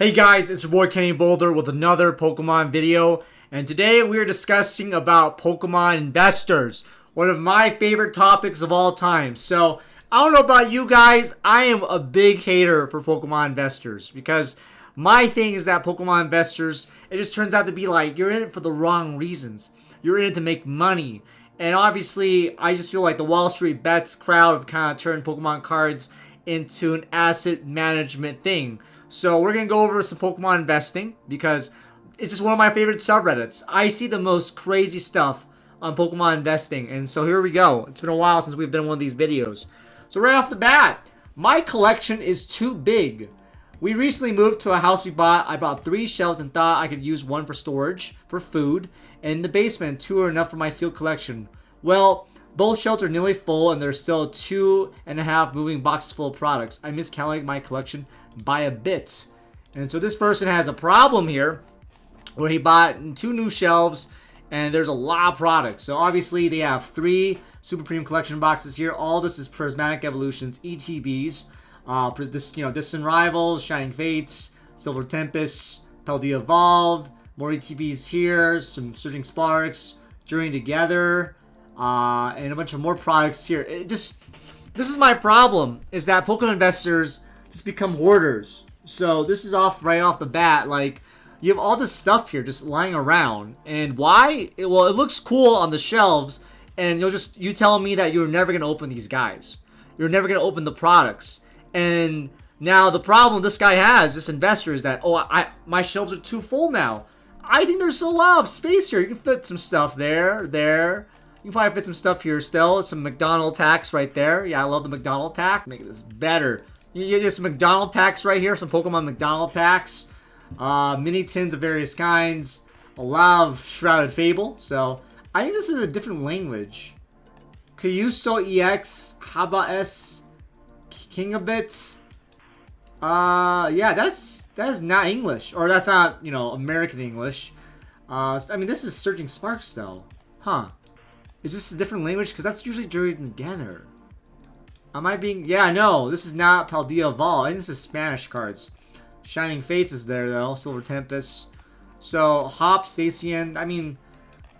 Hey guys, it's your boy Kenny Boulder with another Pokemon video, and today we are discussing about Pokemon investors, one of my favorite topics of all time. So, I don't know about you guys, I am a big hater for Pokemon investors because my thing is that Pokemon investors, it just turns out to be like, you're in it for the wrong reasons. You're in it to make money. And obviously, I just feel like the Wall Street Bets crowd have kind of turned Pokemon cards into an asset management thing. So we're going to go over some Pokemon investing because it's just one of my favorite subreddits. I see the most crazy stuff on Pokemon investing. And so here we go. It's been a while since we've done one of these videos. So right off the bat, my collection is too big. We recently moved to a house we bought. I bought 3 shelves and thought I could use one for storage, for food. And in the basement, 2 are enough for my sealed collection. Well, both shelves are nearly full and there's still 2.5 moving boxes full of products. I miscalculated my collection by a bit. And so this person has a problem here where he bought 2 new shelves and there's a lot of products. So obviously they have 3 super premium collection boxes here. All this is Prismatic Evolutions, ETBs, Distant Rivals, Shining Fates, Silver Tempest, Paldea Evolved, more ETBs here, some Surging Sparks, Journey Together, and a bunch of more products here. This is my problem, is that Pokemon investors just become hoarders. So this is right off the bat, like, you have all this stuff here just lying around. And why? Well, it looks cool on the shelves, and you telling me that you're never going to open these guys. You're never going to open the products. And now the problem this guy has, this investor, is that, my shelves are too full now. I think there's still a lot of space here. You can fit some stuff there. You can probably fit some stuff here still. Some McDonald packs right there. Yeah, I love the McDonald pack. Make this better. You get some McDonald packs right here. Some Pokemon McDonald packs. Mini tins of various kinds. A lot of Shrouded Fable. So, I think this is a different language. Kyuso EX. Haba S. Kingabit. Yeah, that is not English. Or that's not, American English. I mean, this is Surging Sparks, though. Huh. Is this a different language? Because that's usually joined together. Am I being... Yeah, no. This is not Paldea Evolved. I think this is Spanish cards. Shining Fates is there, though. Silver Tempest. So, Hop, Stacian. I mean,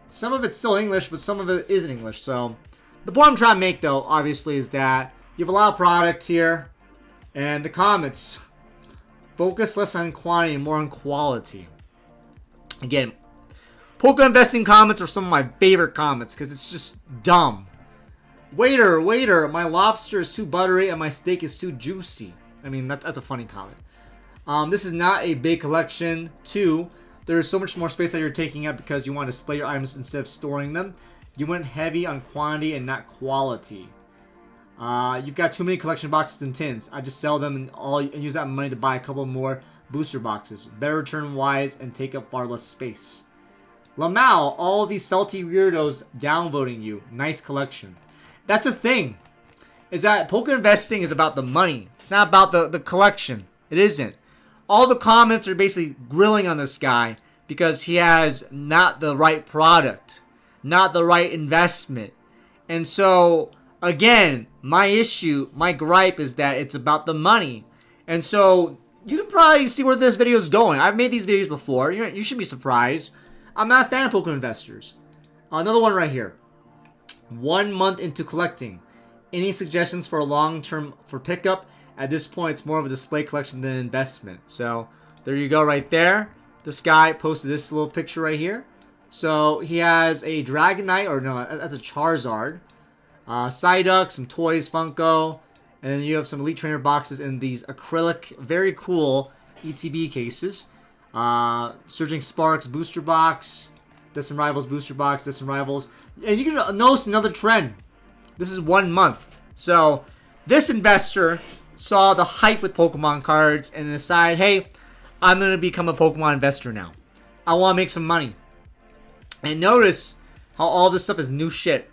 some of it's still English, but some of it isn't English. So, the point I'm trying to make, though, obviously, is that you have a lot of products here. And the comments. Focus less on quantity and more on quality. Again, Pokemon investing comments are some of my favorite comments because it's just dumb. Waiter, my lobster is too buttery and my steak is too juicy. I mean, that's a funny comment. This is not a big collection. 2, there is so much more space that you're taking up because you want to display your items instead of storing them. You went heavy on quantity and not quality. You've got too many collection boxes and tins. I just sell them and use that money to buy a couple more booster boxes. Better return-wise and take up far less space. Lamau, all these salty weirdos downvoting you. Nice collection. That's a thing. Is that Pokemon investing is about the money. It's not about the collection. It isn't. All the comments are basically grilling on this guy because he has not the right product. Not the right investment. And so, again, my gripe is that it's about the money. And so, you can probably see where this video is going. I've made these videos before. You should be surprised. I'm not a fan of Pokemon investors. Another one right here. 1 month into collecting. Any suggestions for a long-term for pickup? At this point, it's more of a display collection than an investment. So, there you go right there. This guy posted this little picture right here. So, he has a Dragonite, or no, that's a Charizard. Psyduck, some toys, Funko. And then you have some Elite Trainer boxes in these acrylic, very cool ETB cases. Surging Sparks booster box, Distant Rivals booster box, Distant Rivals. And you can notice another trend. This is 1 month. So, this investor saw the hype with Pokemon cards and decided, hey, I'm going to become a Pokemon investor now. I want to make some money. And notice how all this stuff is new shit.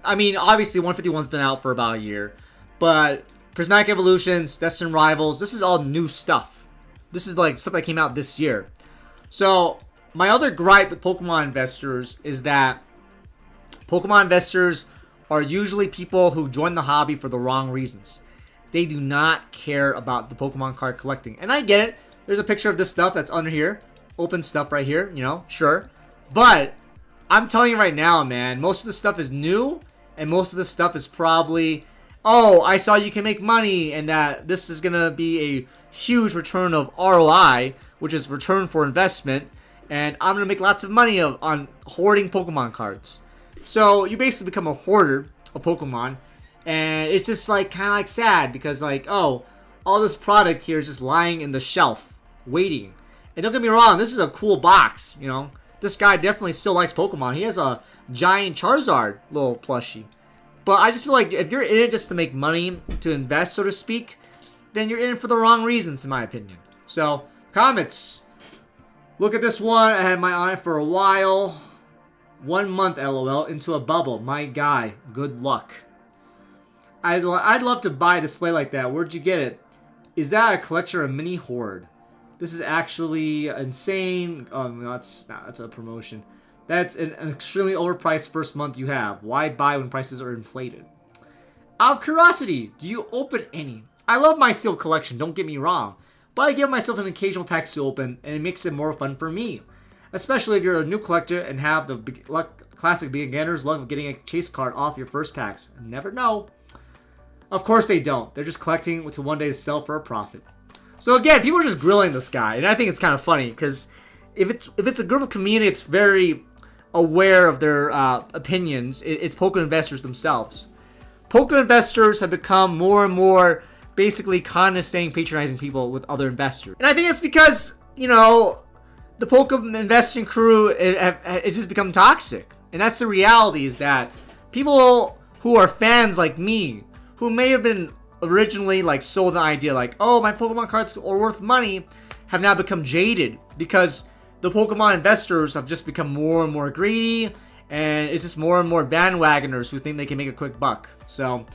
I mean, obviously, 151's been out for about a year. But Prismatic Evolutions, Destined Rivals, this is all new stuff. This is like stuff that came out this year. So, my other gripe with Pokemon investors is that Pokemon investors are usually people who join the hobby for the wrong reasons. They do not care about the Pokemon card collecting. And I get it. There's a picture of this stuff that's under here. Open stuff right here, you know, sure. But I'm telling you right now, man, most of the stuff is new, and most of the stuff is probably, oh, I saw you can make money, and that this is gonna be a huge return of ROI, which is return for investment, and I'm gonna make lots of money on hoarding Pokemon cards. So you basically become a hoarder of Pokemon, and it's just like kind of like sad because like, oh, all this product here is just lying in the shelf waiting. And don't get me wrong, this is a cool box, you know. This guy definitely still likes Pokemon. He has a giant Charizard little plushie. But I just feel like if you're in it just to make money, to invest, so to speak, then you're in it for the wrong reasons, in my opinion. So, comments. Look at this one. I had my eye on it for a while. 1 month, LOL, into a bubble. My guy, good luck. I'd love to buy a display like that. Where'd you get it? Is that a collection or a mini hoard? This is actually insane. Oh, no, that's a promotion. That's an extremely overpriced first month you have. Why buy when prices are inflated? Out of curiosity, do you open any? I love my sealed collection, don't get me wrong. But I give myself an occasional pack to open, and it makes it more fun for me. Especially if you're a new collector and have the classic beginner's love of getting a chase card off your first packs. Never know. Of course they don't. They're just collecting to one day to sell for a profit. So again, people are just grilling this guy, and I think it's kind of funny because if it's a group of community, it's very aware of their opinions. It's poker investors themselves. Poker investors have become more and more basically condescending, patronizing people with other investors, and I think it's because, you know, the poker investing crew it's just become toxic, and that's the reality. Is that people who are fans like me, who may have been originally like sold the idea like, oh, my Pokemon cards are worth money, have now become jaded because the Pokemon investors have just become more and more greedy, and it's just more and more bandwagoners who think they can make a quick buck. So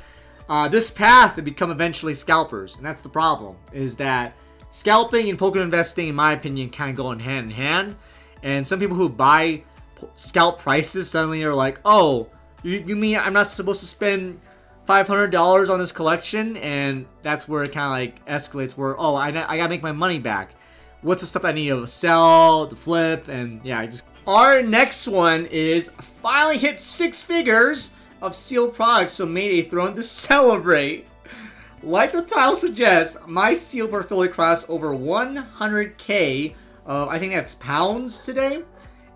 this path to become eventually scalpers, and that's the problem, is that scalping and Pokemon investing, in my opinion, kind of go hand in hand. And some people who buy scalp prices suddenly are like, oh, you mean I'm not supposed to spend $500 on this collection? And that's where it kind of like escalates where, oh, I gotta make my money back. What's the stuff I need to sell, to flip, and yeah, Our next one is finally hit 6 figures of sealed products, so made a throne to celebrate. Like the title suggests, my sealed portfolio crossed over 100k, I think that's pounds today.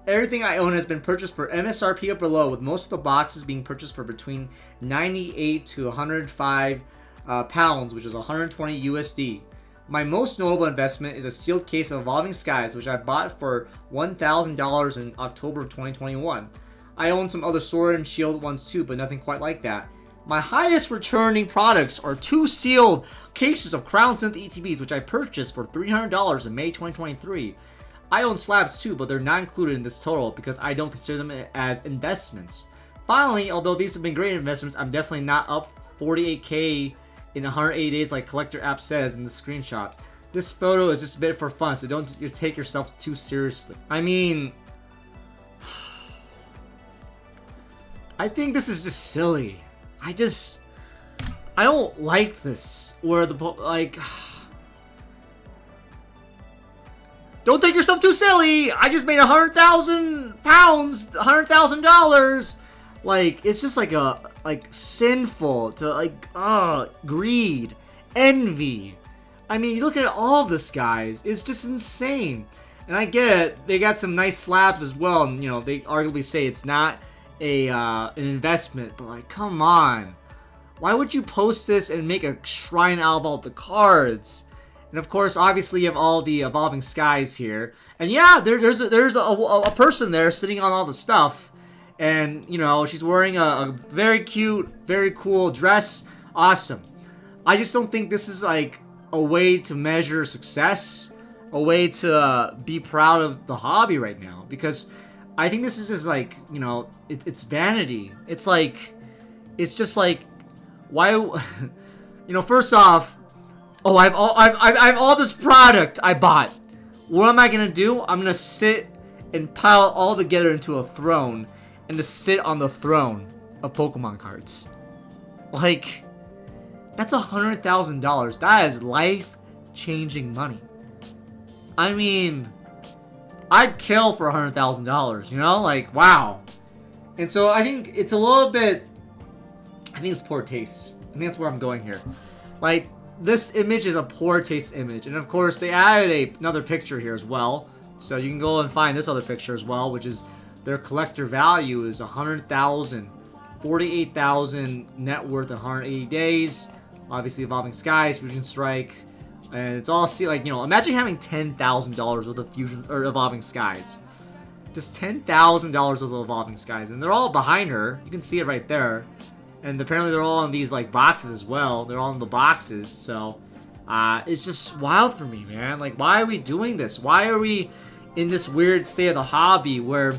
Everything I own has been purchased for MSRP or below, with most of the boxes being purchased for between 98 to 105 pounds, which is 120 USD. My most notable investment is a sealed case of Evolving Skies, which I bought for $1,000 in October of 2021. I own some other Sword and Shield ones too, but nothing quite like that. My highest returning products are 2 sealed cases of Crown Synth ETBs, which I purchased for $300 in May 2023. I own slabs too, but they're not included in this total because I don't consider them as investments. Finally, although these have been great investments, I'm definitely not up 48k in 180 days like Collector App says in the screenshot. This photo is just a bit for fun, so don't take yourself too seriously. I mean, I think this is just silly. I don't like this. Where the, like, don't take yourself too silly. I just made 100,000 pounds, $100,000. Like, it's just like sinful to like, greed, envy. I mean, you look at all of this, guys. It's just insane. And I get it. They got some nice slabs as well, and you know they arguably say it's not an investment, but like, come on. Why would you post this and make a shrine out of all the cards? And of course, obviously, you have all the Evolving Skies here. And yeah, there's a person there sitting on all the stuff. And, you know, she's wearing a very cute, very cool dress. Awesome. I just don't think this is like a way to measure success. A way to be proud of the hobby right now. Because I think this is just like, you know, it's vanity. It's like, it's just like, why, you know, first off, oh, I have all this product I bought. What am I gonna do? I'm gonna sit and pile it all together into a throne, and to sit on the throne of Pokemon cards. Like, that's $100,000. That is life-changing money. I mean, I'd kill for $100,000, you know? Like, wow. And so I think it's a little bit, I think it's poor taste. I think that's where I'm going here. Like, this image is a poor taste image. And of course, they added another picture here as well. So you can go and find this other picture as well, which is their collector value is 100,000, 48,000 net worth in 180 days. Obviously, Evolving Skies, Fusion Strike, and it's all like, you know, imagine having $10,000 worth of Fusion or Evolving Skies, just $10,000 worth of Evolving Skies, and they're all behind her. You can see it right there, and apparently they're all in these like boxes as well. They're all in the boxes, so it's just wild for me, man. Like, why are we doing this? Why are we in this weird state of the hobby where,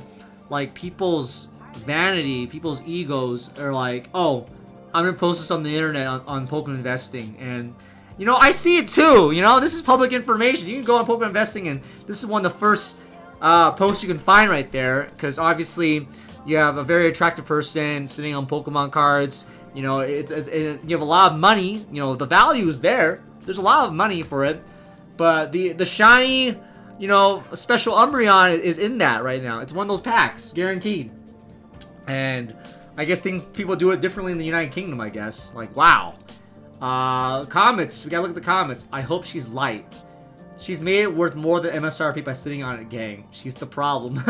like, people's vanity, people's egos are like, oh, I'm gonna post this on the internet on Pokeinvesting, and you know, I see it too. You know, this is public information. You can go on Pokeinvesting, and this is one of the first posts you can find right there, because obviously you have a very attractive person sitting on Pokemon cards. You know, you have a lot of money. You know, the value is there. There's a lot of money for it, but the shiny, you know, special Umbreon is in that right now. It's one of those packs, guaranteed. And I guess people do it differently in the United Kingdom, I guess. Like, wow. Comments. We gotta look at the comments. I hope she's light. She's made it worth more than MSRP by sitting on it, gang. She's the problem.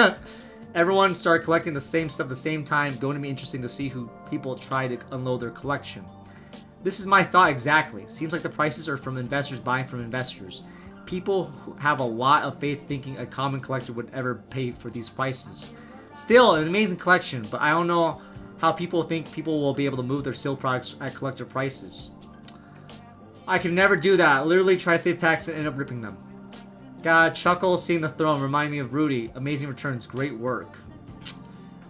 Everyone started collecting the same stuff at the same time. Going to be interesting to see who people try to unload their collection. This is my thought exactly. Seems like the prices are from investors buying from investors. People who have a lot of faith thinking a common collector would ever pay for these prices. Still, an amazing collection, but I don't know how people think people will be able to move their sealed products at collector prices. I can never do that. Literally try to save packs and end up ripping them. God, chuckle seeing the throne. Remind me of Rudy. Amazing returns. Great work.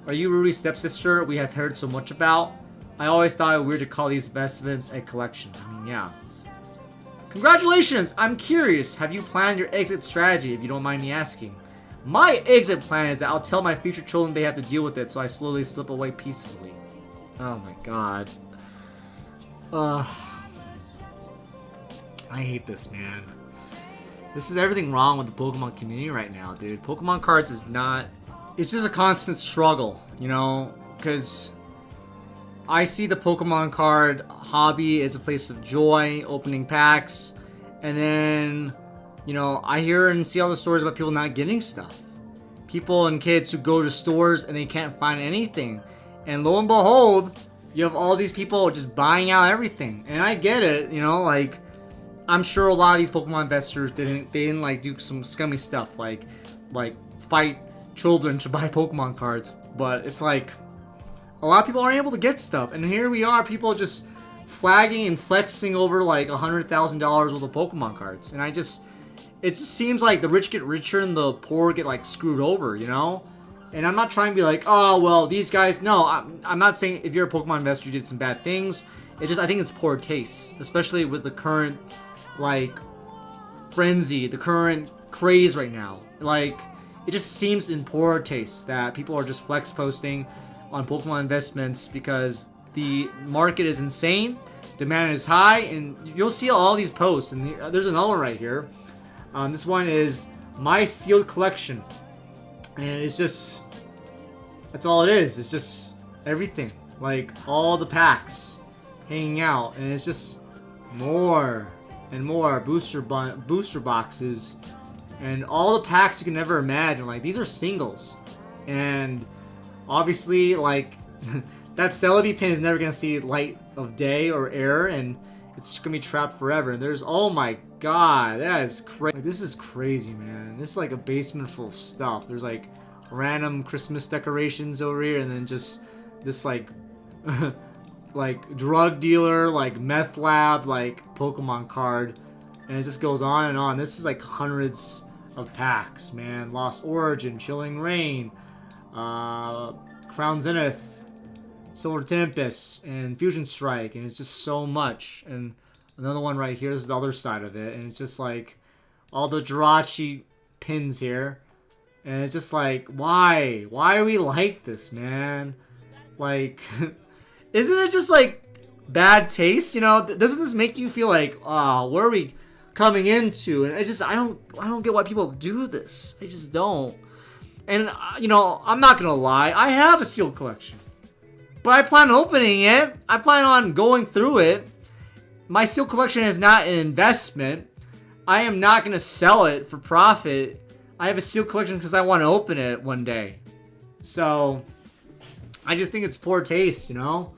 Are you Rudy's stepsister? We have heard so much about. I always thought it weird to call these investments a collection. I mean, yeah. Congratulations! I'm curious. Have you planned your exit strategy, if you don't mind me asking? My exit plan is that I'll tell my future children they have to deal with it, so I slowly slip away peacefully. Oh my god. I hate this, man. This is everything wrong with the Pokemon community right now, dude. Pokemon cards is not... It's just a constant struggle, you know? Because I see the Pokemon card hobby as a place of joy, opening packs, and then, you know, I hear and see all the stories about people not getting stuff. People and kids who go to stores and they can't find anything. And lo and behold, you have all these people just buying out everything. And I get it, you know, like, I'm sure a lot of these Pokemon investors didn't like do some scummy stuff like fight children to buy Pokemon cards. But it's like, a lot of people aren't able to get stuff. And here we are, people just flagging and flexing over like $100,000 worth of Pokemon cards. And it just seems like the rich get richer and the poor get like screwed over, you know? And I'm not trying to be like, oh, well, these guys, no, I'm not saying if you're a Pokemon investor, you did some bad things. It's just, I think it's poor taste, especially with the current, like, frenzy, the current craze right now. Like, it just seems in poor taste that people are just flex posting on Pokemon investments because the market is insane, demand is high, and you'll see all these posts. And there's another one right here. This one is my sealed collection, and it's just, that's all it is. It's just everything, like all the packs hanging out, and it's just more and more booster boxes, and all the packs you can never imagine. Like, these are singles, and obviously, like, that Celebi pin is never gonna see light of day or air, and it's gonna be trapped forever. And there's, oh my god, that is crazy. Like, this is crazy, man. This is like a basement full of stuff. There's like random Christmas decorations over here, and then just this like like drug dealer, like meth lab, like Pokemon card, and it just goes on and on. This is like hundreds of packs, man. Lost Origin, Chilling Reign, Crown Zenith, Silver Tempest, and Fusion Strike, and it's just so much. And another one right here, this is the other side of it, and it's just like all the Jirachi pins here, and it's just like, why are we like this, man? Like, isn't it just like bad taste, you know? Doesn't this make you feel like, oh, where are we coming into, and I don't get why people do this. I just don't. And you know, I'm not gonna lie, I have a sealed collection, but I plan on opening it. I plan on going through it. My sealed collection is not an investment. I am not gonna sell it for profit. I have a sealed collection because I want to open it one day. So I just think it's poor taste, you know.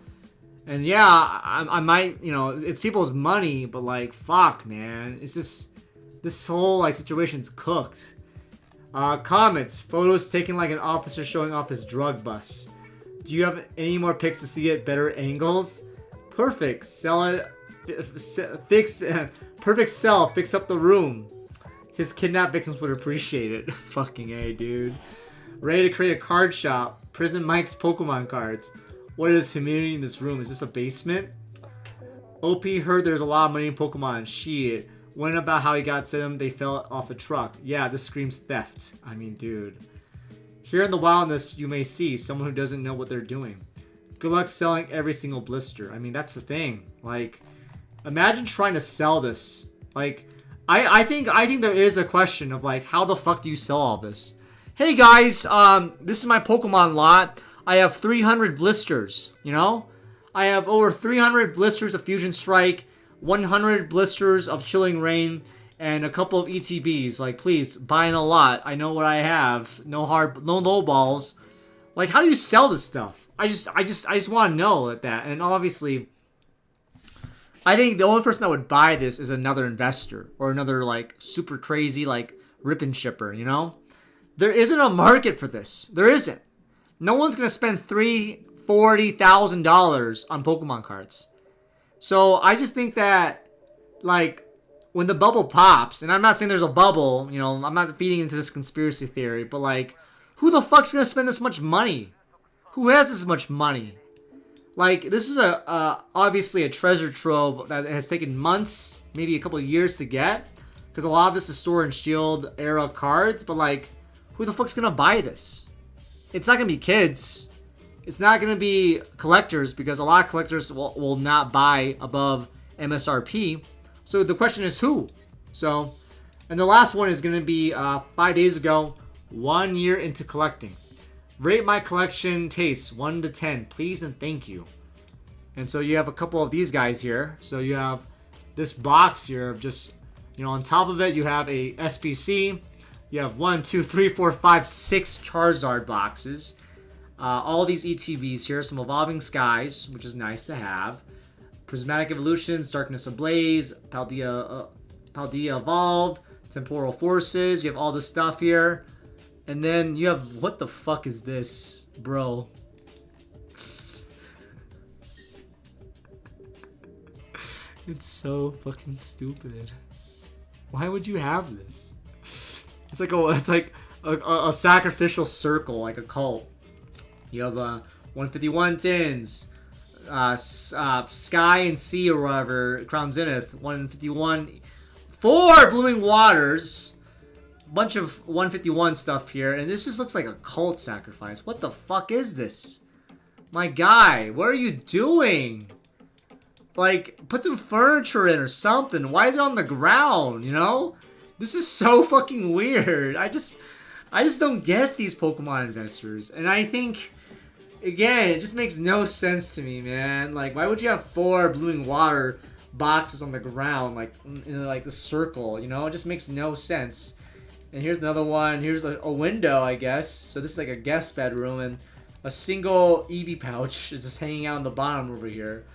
And yeah, I might, you know, it's people's money, but like, fuck, man. It's just, this whole like situation's cooked. Comments, photos taken like an officer showing off his drug bust. Do you have any more pics to see it better angles? Perfect, sell it, fix, perfect sell, fix up the room. His kidnapped victims would appreciate it. Fucking A, dude. Ready to create a card shop. Prison Mike's Pokemon cards. What is humidity in this room? Is this a basement? OP heard there's a lot of money in Pokemon. Shit. Went about how he got to them. They fell off a truck. Yeah, this screams theft. I mean, dude. Here in the wildness, you may see someone who doesn't know what they're doing. Good luck selling every single blister. I mean, that's the thing. Like, imagine trying to sell this. Like, I think there is a question of like, how the fuck do you sell all this? Hey guys, this is my Pokemon lot. I have 300 blisters, you know? I have over 300 blisters of Fusion Strike, 100 blisters of Chilling Rain, and a couple of ETBs. Like, please, buy in a lot. I know what I have. No low balls. Like, how do you sell this stuff? I just want to know that. And obviously, I think the only person that would buy this is another investor or another, like, super crazy, like, rip and shipper, you know? There isn't a market for this. There isn't. No one's going to spend $40,000 on Pokemon cards. So I just think that, like, when the bubble pops, and I'm not saying there's a bubble, you know, I'm not feeding into this conspiracy theory, but, like, who the fuck's going to spend this much money? Who has this much money? Like, this is obviously a treasure trove that has taken months, maybe a couple of years to get, because a lot of this is Sword and Shield era cards, but, like, who the fuck's going to buy this? It's not going to be kids. It's not going to be collectors, because a lot of collectors will not buy above MSRP. So the question is who? So, and the last one is going to be 5 days ago, 1 year into collecting. Rate my collection tastes 1 to 10, please and thank you. And so you have a couple of these guys here. So you have this box here of just, you know, on top of it you have a SPC. You have 1, 2, 3, 4, 5, 6 Charizard boxes. All these ETBs here. Some Evolving Skies, which is nice to have. Prismatic Evolutions, Darkness Ablaze, Paldea Evolved, Temporal Forces. You have all this stuff here. And then you have, what the fuck is this, bro? It's so fucking stupid. Why would you have this? It's like a sacrificial circle, like a cult. You have 151 Tins, Sky and Sea or whatever, Crown Zenith, 151, 4 Blooming Waters, bunch of 151 stuff here, and this just looks like a cult sacrifice. What the fuck is this? My guy, what are you doing? Like, put some furniture in or something. Why is it on the ground, you know? This is so fucking weird. I just don't get these Pokemon investors. And I think, again, it just makes no sense to me, man. Like, why would you have 4 Blooming Water boxes on the ground, like, in like the circle, you know? It just makes no sense. And here's another one. Here's a window, I guess. So this is like a guest bedroom, and a single Eevee pouch is just hanging out on the bottom over here.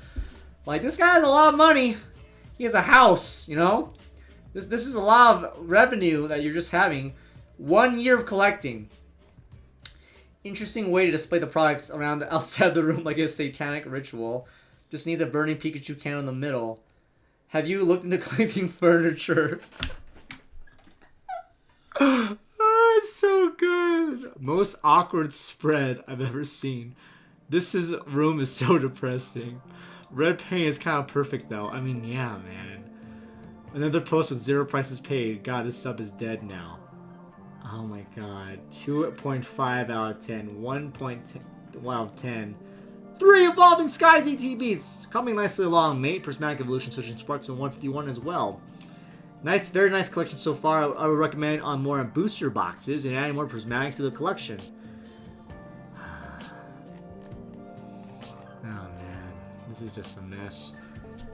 Like, this guy has a lot of money. He has a house, you know? This is a lot of revenue that you're just having. 1 year of collecting. Interesting way to display the products around the outside the room like a satanic ritual. Just needs a burning Pikachu can in the middle. Have you looked into collecting furniture? Oh, it's so good. Most awkward spread I've ever seen. Room is so depressing. Red paint is kind of perfect though. I mean, yeah, man. Another post with 0 prices paid. God, this sub is dead now. Oh my god. 2.5 out of 10. 1.10 out of 10. 3 Evolving Skies ETBs. Coming nicely along, mate. Prismatic Evolution, Searching Sparks, and 151 as well. Nice, very nice collection so far. I would recommend on more booster boxes and adding more prismatic to the collection. Oh man, this is just a mess.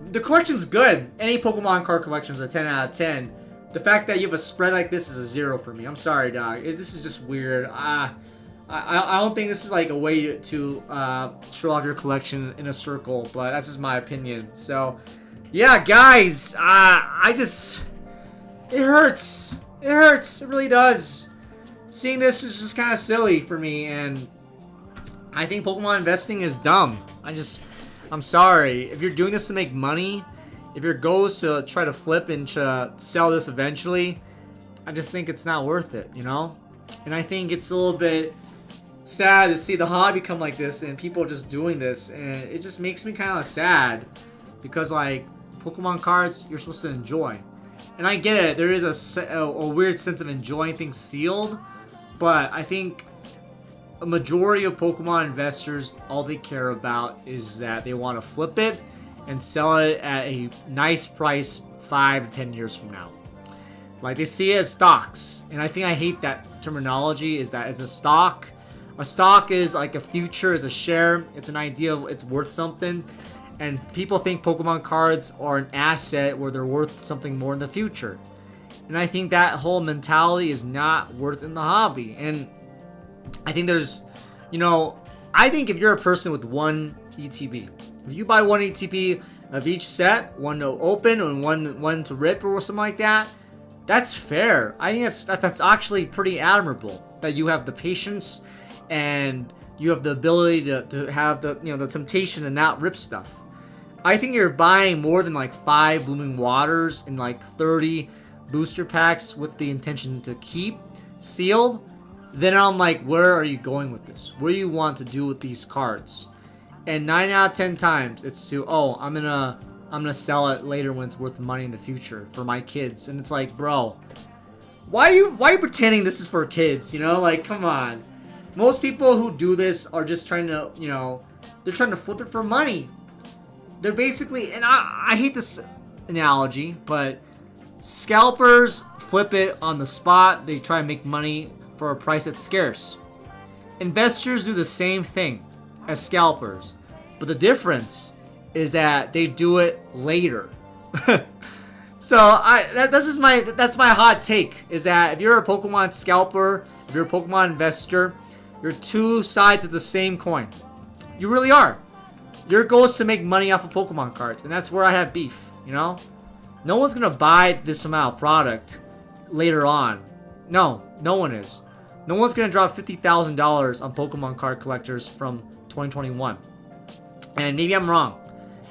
The collection's good. Any Pokemon card collection is a 10 out of 10. The fact that you have a spread like this is a 0 for me. I'm sorry, dog. This is just weird. I don't think this is like a way to show off your collection in a circle, but that's just my opinion. So, yeah, guys, it hurts. It hurts. It really does. Seeing this is just kind of silly for me, and I think Pokemon investing is dumb. I'm sorry. If you're doing this to make money, if your goal is to try to flip and to sell this eventually, I just think it's not worth it, you know? And I think it's a little bit sad to see the hobby come like this and people just doing this, and it just makes me kind of sad because, like, Pokemon cards you're supposed to enjoy. And I get it, there is a weird sense of enjoying things sealed, but I think a majority of Pokemon investors, all they care about is that they want to flip it and sell it at a nice price 5 to 10 years from now. Like, they see it as stocks, and I think I hate that terminology, is that it's a stock. A stock is like a future, is a share. It's an idea of it's worth something. And people think Pokemon cards are an asset where they're worth something more in the future. And I think that whole mentality is not worth in the hobby. And I think there's, you know, I think if you're a person with one ETB, if you buy one ETB of each set, one to open and one to rip or something like that, that's fair. I think that's actually pretty admirable that you have the patience and you have the ability to have the, you know, the temptation to not rip stuff. I think you're buying more than like 5 Blooming Waters and like 30 booster packs with the intention to keep sealed. Then I'm like, where are you going with this? What do you want to do with these cards? And 9 out of 10 times it's to, oh, I'm gonna sell it later when it's worth money in the future for my kids. And it's like, bro, why are you pretending this is for kids? You know, like, come on. Most people who do this are just trying to, you know, they're trying to flip it for money. They're basically, and I hate this analogy, but scalpers flip it on the spot. They try to make money for a price that's scarce. Investors do the same thing as scalpers, but the difference is that they do it later. So that's my hot take, is that if you're a Pokemon scalper, if you're a Pokemon investor, you're two sides of the same coin. You really are. Your goal is to make money off of Pokemon cards, and that's where I have beef, you know? No one's gonna buy this amount of product later on. No one is. No one's gonna drop $50,000 on Pokemon card collectors from 2021. And maybe I'm wrong.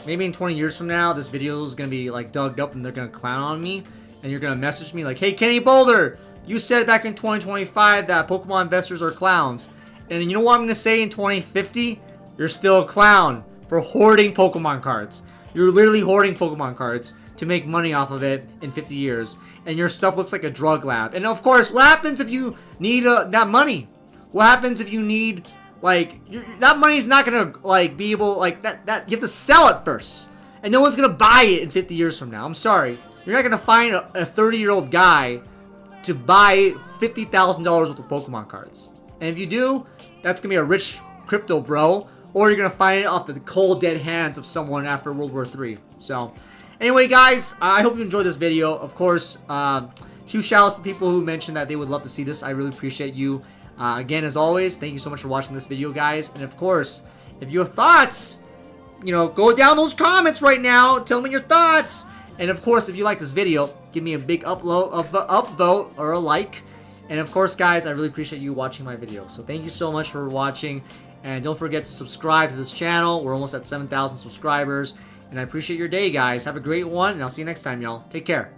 Maybe in 20 years from now, this video is gonna be like dug up and they're gonna clown on me, and you're gonna message me like, hey, Kenny Boulder, you said back in 2025 that Pokemon investors are clowns. And you know what I'm gonna say in 2050? You're still a clown for hoarding Pokemon cards. You're literally hoarding Pokemon cards to make money off of it in 50 years. And your stuff looks like a drug lab. And of course, what happens if you need that money? What happens if you need, like, that money's not gonna, like, be able, like, that you have to sell it first. And no one's gonna buy it in 50 years from now. I'm sorry. You're not gonna find a 30-year-old guy to buy $50,000 worth of Pokemon cards. And if you do, that's gonna be a rich crypto bro. Or you're going to find it off the cold, dead hands of someone after World War III. So, anyway, guys, I hope you enjoyed this video. Of course, huge shout-outs to people who mentioned that they would love to see this. I really appreciate you. Again, as always, thank you so much for watching this video, guys. And, of course, if you have thoughts, you know, go down those comments right now. Tell me your thoughts. And, of course, if you like this video, give me a big upvote or a like. And, of course, guys, I really appreciate you watching my video. So, thank you so much for watching. And don't forget to subscribe to this channel. We're almost at 7,000 subscribers. And I appreciate your day, guys. Have a great one, and I'll see you next time, y'all. Take care.